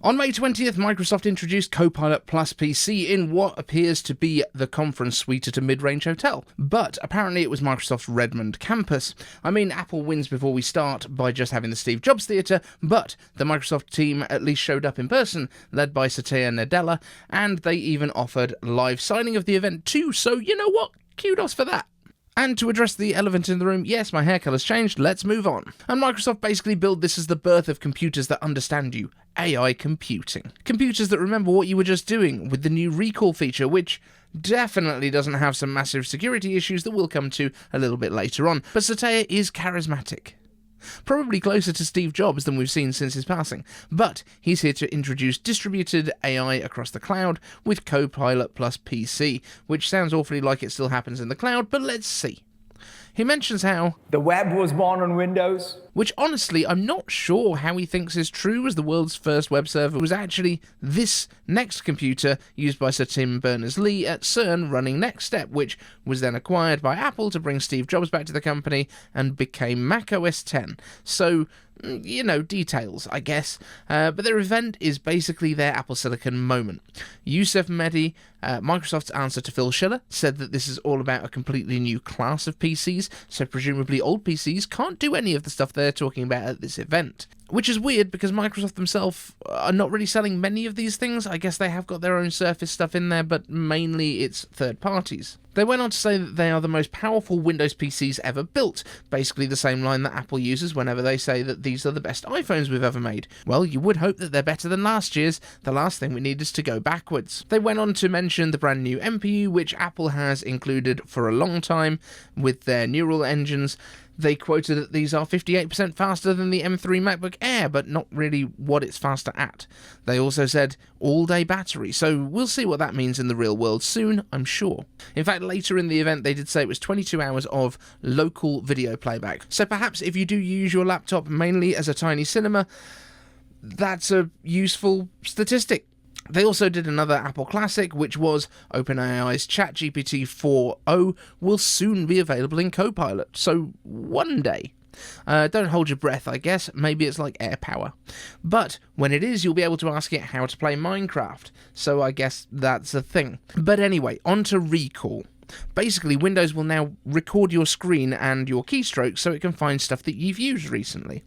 On May 20th, Microsoft introduced Copilot+PC in what appears to be the conference suite at a mid-range hotel. But apparently it was Microsoft's Redmond campus. I mean, Apple wins before we start by just having the Steve Jobs Theatre, but the Microsoft team at least showed up in person, led by Satya Nadella, and they even offered live signing of the event too, so you know what? Kudos for that. And to address the elephant in the room, yes, my hair colour's changed, let's move on. And Microsoft basically billed this as the birth of computers that understand you. AI computing. Computers that remember what you were just doing, with the new recall feature, which definitely doesn't have some massive security issues that we'll come to a little bit later on. But Satya is charismatic. Probably closer to Steve Jobs than we've seen since his passing, but he's here to introduce distributed AI across the cloud with Copilot+PC, which sounds awfully like it still happens in the cloud, but let's see. He mentions how the web was born on Windows, which honestly I'm not sure how he thinks is true, as the world's first web server was actually this next computer used by Sir Tim Berners-Lee at CERN running NextStep, which was then acquired by Apple to bring Steve Jobs back to the company and became Mac OS X. So, you know, details, I guess. But their event is basically their Apple Silicon moment. Yusuf Mehdi, Microsoft's answer to Phil Schiller, said that this is all about a completely new class of PCs, so presumably old PCs can't do any of the stuff they're talking about at this event. Which is weird because Microsoft themselves are not really selling many of these things. I guess they have got their own Surface stuff in there, but mainly it's third parties. They went on to say that they are the most powerful Windows PCs ever built, basically the same line that Apple uses whenever they say that these are the best iPhones we've ever made. Well, you would hope that they're better than last year's. The last thing we need is to go backwards. They went on to mention the brand new NPU, which Apple has included for a long time with their neural engines. They quoted that these are 58% faster than the M3 MacBook Air, but not really what it's faster at. They also said all-day battery, so we'll see what that means in the real world soon, I'm sure. In fact, later in the event, they did say it was 22 hours of local video playback. So perhaps if you do use your laptop mainly as a tiny cinema, that's a useful statistic. They also did another Apple classic, which was OpenAI's ChatGPT 4.0 will soon be available in Copilot, so one day. Don't hold your breath, I guess. Maybe it's like AirPower. But when it is, you'll be able to ask it how to play Minecraft, so I guess that's a thing. But anyway, on to recall. Basically, Windows will now record your screen and your keystrokes so it can find stuff that you've used recently.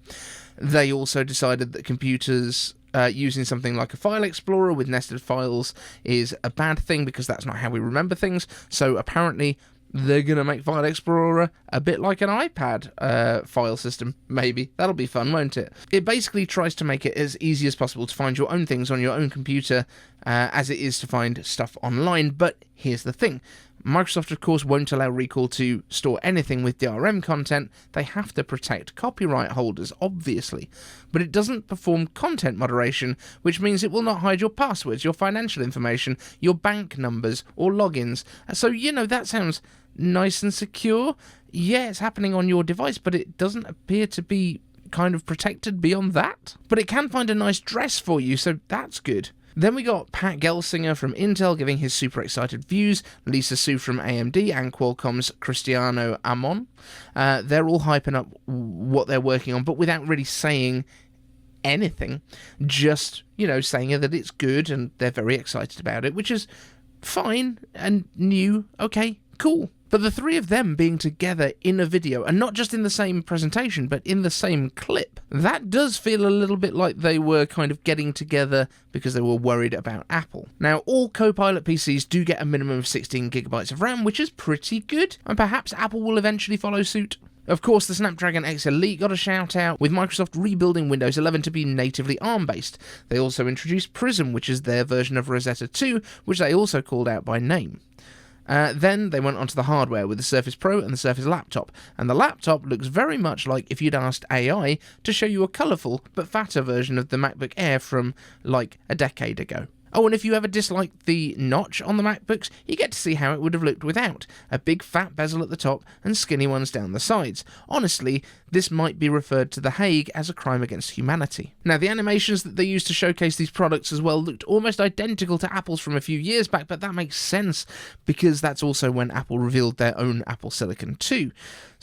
They also decided that computers using something like a file explorer with nested files is a bad thing because that's not how we remember things. So apparently they're going to make File Explorer a bit like an iPad file system, maybe. That'll be fun, won't it? It basically tries to make it as easy as possible to find your own things on your own computer as it is to find stuff online. But here's the thing. Microsoft, of course, won't allow Recall to store anything with DRM content. They have to protect copyright holders, obviously. But it doesn't perform content moderation, which means it will not hide your passwords, your financial information, your bank numbers, or logins. So, you know, that sounds nice and secure. Yeah, it's happening on your device, but it doesn't appear to be kind of protected beyond that. But it can find a nice dress for you, so that's good. Then we got Pat Gelsinger from Intel giving his super excited views, Lisa Su from AMD, and Qualcomm's Cristiano Amon. They're all hyping up what they're working on, but without really saying anything. Just, you know, saying that it's good and they're very excited about it, which is fine and new. Okay, cool. But the three of them being together in a video, and not just in the same presentation, but in the same clip, that does feel a little bit like they were kind of getting together because they were worried about Apple. Now, all Copilot PCs do get a minimum of 16 gigabytes of RAM, which is pretty good, and perhaps Apple will eventually follow suit. Of course, the Snapdragon X Elite got a shout out, with Microsoft rebuilding Windows 11 to be natively ARM-based. They also introduced Prism, which is their version of Rosetta 2, which they also called out by name. Then they went onto the hardware with the Surface Pro and the Surface Laptop, and the laptop looks very much like if you'd asked AI to show you a colourful but fatter version of the MacBook Air from like a decade ago. Oh, and if you ever disliked the notch on the MacBooks, you get to see how it would have looked without. A big fat bezel at the top and skinny ones down the sides. Honestly, this might be referred to The Hague as a crime against humanity. Now, the animations that they used to showcase these products as well looked almost identical to Apple's from a few years back, but that makes sense because that's also when Apple revealed their own Apple Silicon too.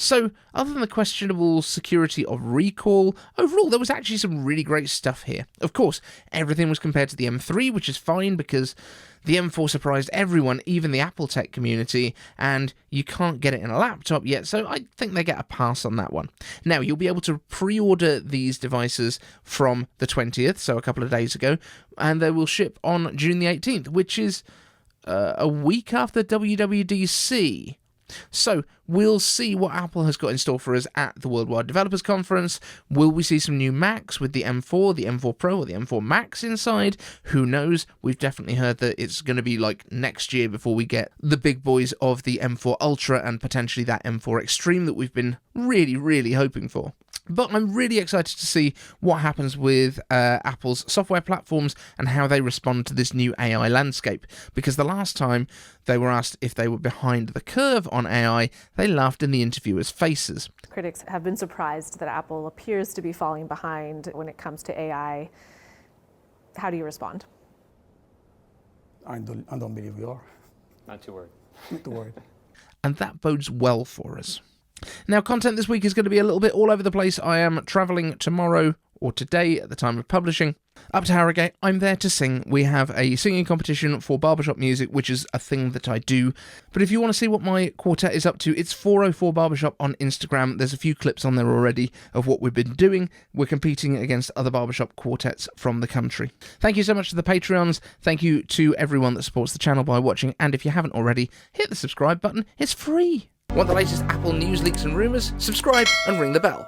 So, other than the questionable security of recall, overall there was actually some really great stuff here. Of course, everything was compared to the M3, which is fine because the M4 surprised everyone, even the Apple tech community, and you can't get it in a laptop yet, so I think they get a pass on that one. Now, you'll be able to pre-order these devices from the 20th, so a couple of days ago, and they will ship on June the 18th, which is a week after WWDC. So, we'll see what Apple has got in store for us at the Worldwide Developers Conference. Will we see some new Macs with the M4, the M4 Pro, or the M4 Max inside? Who knows? We've definitely heard that it's going to be like next year before we get the big boys of the M4 Ultra and potentially that M4 Extreme that we've been really, really hoping for. But I'm really excited to see what happens with Apple's software platforms and how they respond to this new AI landscape. Because the last time they were asked if they were behind the curve on AI, they laughed in the interviewers' faces. Critics have been surprised that Apple appears to be falling behind when it comes to AI. How do you respond? I don't believe we are. Not too worried. Not too worried. And that bodes well for us. Now, content this week is going to be a little bit all over the place. I am travelling tomorrow, or today at the time of publishing, up to Harrogate. I'm there to sing. We have a singing competition for barbershop music, which is a thing that I do. But if you want to see what my quartet is up to, it's 404 Barbershop on Instagram. There's a few clips on there already of what we've been doing. We're competing against other barbershop quartets from the country. Thank you so much to the Patreons. Thank you to everyone that supports the channel by watching. And if you haven't already, hit the subscribe button. It's free. Want the latest Apple news, leaks and rumours? Subscribe and ring the bell.